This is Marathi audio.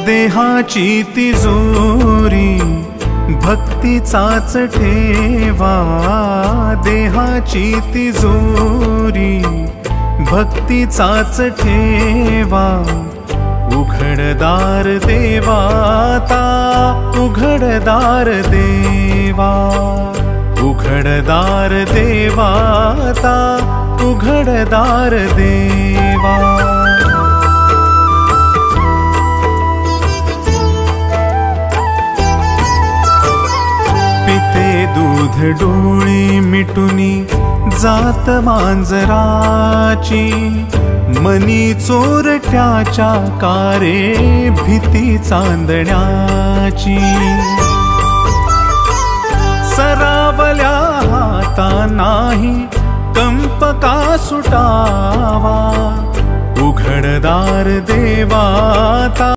देहाची तिजोरी भक्तीचाच ठेवा, देहाची तिजोरी भक्तीचाच ठेवा। उघडदार देवाता, उघडदार देवा, उघडदार देवाता, उघडदार देवा। पिते दूध डोळी मिटुनी जात मांजराची, मनी चोरट्याच्या कारे भीती चांदण्याची। सरावल्या हाता नाही कंप का सुटावा, उघडदार देवाता